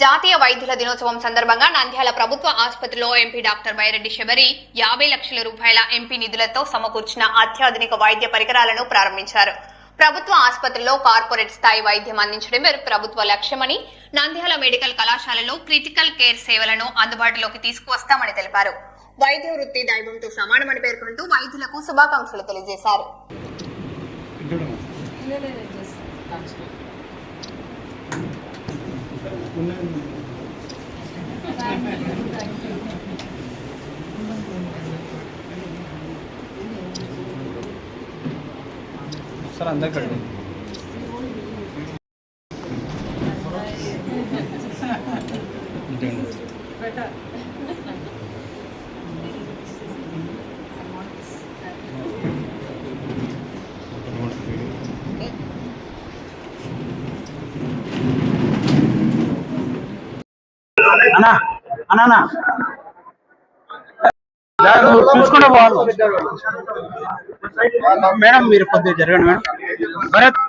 జాతీయ వైద్యుల దినోత్సవం సందర్భంగా నంద్యాల ప్రభుత్వ ఆసుపత్రిలో ఎంపీ డాక్టర్ బైరెడ్డి శబరి 50 లక్షల రూపాయల ఎంపీ నిధులతో సమకూర్చిన అత్యాధునిక వైద్య పరికరాలను ప్రారంభించారు. ప్రభుత్వ ఆసుపత్రిలో కార్పొరేట్ స్థాయి వైద్యం అందించడమే ప్రభుత్వ లక్ష్యమని, నంద్యాల మెడికల్ కళాశాలలో క్రిటికల్ కేర్ సేవలను అందుబాటులోకి తీసుకువస్తామని తెలిపారు. వైద్య వృత్తి దైవంతో సమానమని పేర్కొంటూ వైద్యులకు శుభాకాంక్షలు తెలియజేశారు. सर अंदर कर दो। అన్నా అన్నా చూసుకుంటూ పోవాలి మేడం. మీరు కొద్దిగా జరగండి మేడం. భరత్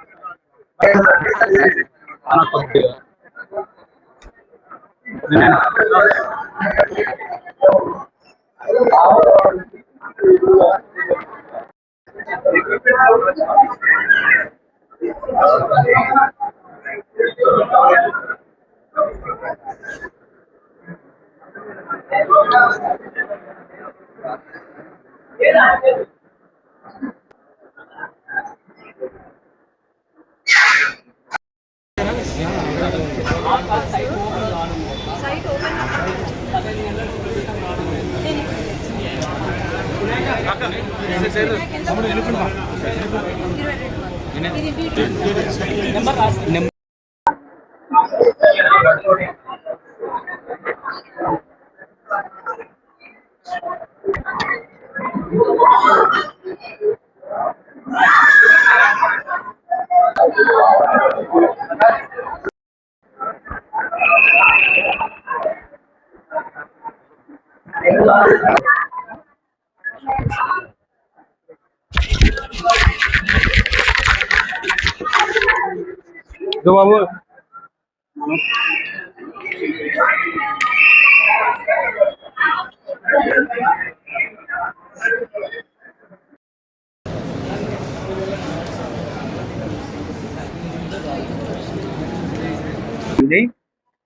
బాబు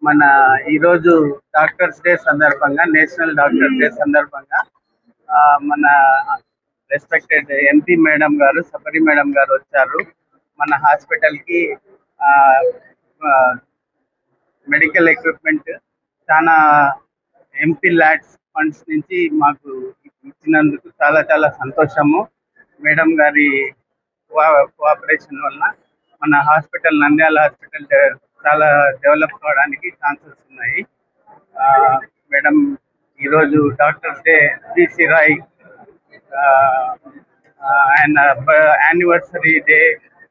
మన ఈరోజు డాక్టర్స్ డే సందర్భంగా, నేషనల్ డాక్టర్స్ డే సందర్భంగా మన రెస్పెక్టెడ్ ఎంపీ మేడం గారు, సబరి మేడం గారు వచ్చారు. మన హాస్పిటల్కి మెడికల్ ఎక్విప్మెంట్ చాలా ఎంపీ ల్యాడ్స్ ఫండ్స్ నుంచి మాకు ఇచ్చినందుకు చాలా చాలా సంతోషము. మేడం గారి కోఆపరేషన్ వల్ల మన హాస్పిటల్, నంద్యాల హాస్పిటల్ చాలా డెవలప్ కావడానికి ఛాన్సెస్ ఉన్నాయి. మేడం ఈరోజు డాక్టర్స్ డే, బీసీ రాయ్ ఆయన యానివర్సరీ డే,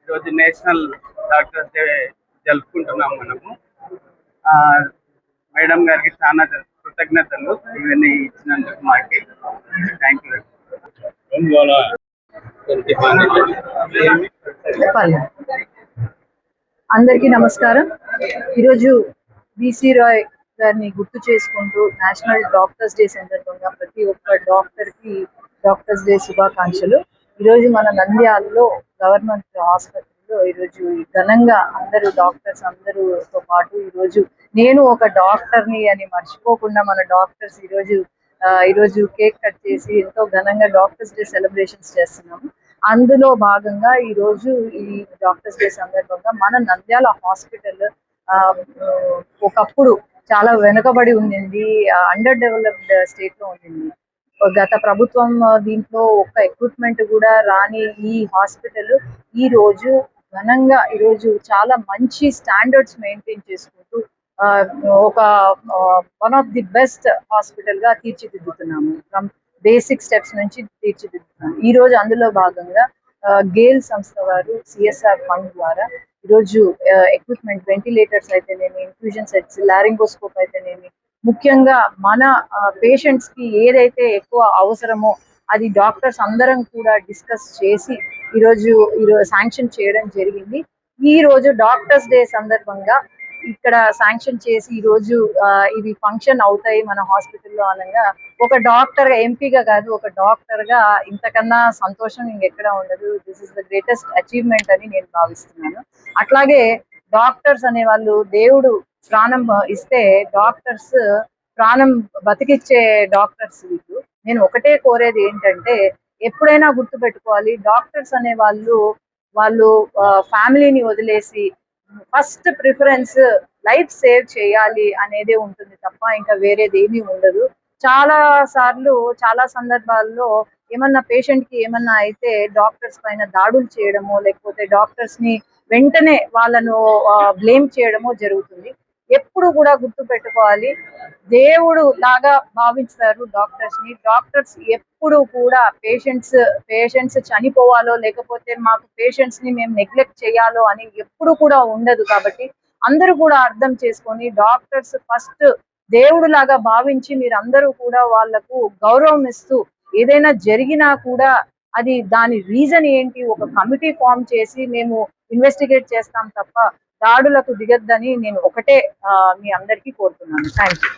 ఈరోజు నేషనల్ డాక్టర్స్ డే జరుపుకుంటున్నాం మనము. మేడం గారికి చాలా కృతజ్ఞతలు ఇవన్నీ ఇచ్చినందుకు మాకి. Thank you. అందరికీ నమస్కారం. ఈరోజు బీసీ రాయ్ గారిని గుర్తు చేసుకుంటూ నేషనల్ డాక్టర్స్ డే సందర్భంగా ప్రతి ఒక్క డాక్టర్కి డాక్టర్స్ డే శుభాకాంక్షలు. ఈరోజు మన నంద్యాలలో గవర్నమెంట్ హాస్పిటల్లో ఈరోజు ఘనంగా అందరూ డాక్టర్స్ అందరూతో పాటు ఈరోజు నేను ఒక డాక్టర్ని అని మర్చిపోకుండా మన డాక్టర్స్ ఈరోజు కేక్ కట్ చేసి ఎంతో ఘనంగా డాక్టర్స్ డే సెలబ్రేషన్స్ చేస్తున్నాము. అందులో భాగంగా ఈరోజు ఈ డాక్టర్స్ డే సందర్భంగా మన నంద్యాల హాస్పిటల్ ఒకప్పుడు చాలా వెనుకబడి ఉండింది, అండర్ డెవలప్డ్ స్టేట్ లో ఉండింది. గత ప్రభుత్వం దీంట్లో ఒక్క ఎక్విప్మెంట్ కూడా రాని ఈ హాస్పిటల్ ఈరోజు ఘనంగా చాలా మంచి స్టాండర్డ్స్ మెయింటైన్ చేసుకుంటూ ఒక one of the best hospital గా తీర్చిదిద్దుతున్నాము. ఫ్రమ్ బేసిక్ స్టెప్స్ నుంచి తీర్చిదిద్దుతున్నాము. ఈ రోజు అందులో భాగంగా గేల్ సంస్థ వారు సిఎస్ఆర్ ఫండ్ ద్వారా ఈరోజు ఎక్విప్మెంట్, వెంటిలేటర్స్ అయితేనేమి, ఇన్ఫ్యూజన్ సెట్స్, లారింగోస్కోప్ అయితేనేమి, ముఖ్యంగా మన పేషెంట్స్ కి ఏదైతే ఎక్కువ అవసరమో అది డాక్టర్స్ అందరం కూడా డిస్కస్ చేసి ఈరోజు శాంక్షన్ చేయడం జరిగింది. ఈ రోజు డాక్టర్స్ డే సందర్భంగా ఇక్కడ శాంక్షన్ చేసి ఈ రోజు ఇవి ఫంక్షన్ అవుతాయి మన హాస్పిటల్లో అనగా ఒక డాక్టర్ గా, ఎంపీగా కాదు, ఒక డాక్టర్ గా ఇంతకన్నా సంతోషం ఇంకెక్కడ ఉండదు. This is the greatest achievement అని నేను భావిస్తున్నాను. అట్లాగే డాక్టర్స్ అనే వాళ్ళు దేవుడు ప్రాణం ఇస్తే డాక్టర్స్ ప్రాణం బతికిచ్చే డాక్టర్స్ వీళ్ళు. నేను ఒకటే కోరేది ఏంటంటే ఎప్పుడైనా గుర్తు పెట్టుకోవాలి, డాక్టర్స్ అనే వాళ్ళు ఫ్యామిలీని వదిలేసి ఫస్ట్ ప్రిఫరెన్స్ లైఫ్ సేవ్ చేయాలి అనేదే ఉంటుంది తప్ప ఇంకా వేరేది ఏమీ ఉండదు. చాలా సందర్భాల్లో ఏమన్నా పేషెంట్ కి ఏమన్నా అయితే డాక్టర్స్ పైన దాడులు చేయడమో లేకపోతే డాక్టర్స్ ని వెంటనే వాళ్ళను బ్లేమ్ చేయడమో జరుగుతుంది. ఎప్పుడు కూడా గుర్తు పెట్టుకోవాలి, దేవుడు లాగా భావిస్తారు డాక్టర్స్ ని. డాక్టర్స్ ఎప్పుడు కూడా పేషెంట్స్ చనిపోవాలో లేకపోతే మాకు పేషెంట్స్ ని మేము నెగ్లెక్ట్ చేయాలో అని ఎప్పుడు కూడా ఉండదు. కాబట్టి అందరూ కూడా అర్థం చేసుకొని డాక్టర్స్ ఫస్ట్ దేవుడు లాగా భావించి మీరందరూ కూడా వాళ్లకు గౌరవం ఇస్తూ ఏదైనా జరిగినా కూడా అది దాని రీజన్ ఏంటి ఒక కమిటీ ఫామ్ చేసి మేము ఇన్వెస్టిగేట్ చేస్తాం తప్ప దాడులకు దిగద్దని నేను ఒకటే మీ అందరికీ కోరుతున్నాను. Thank you.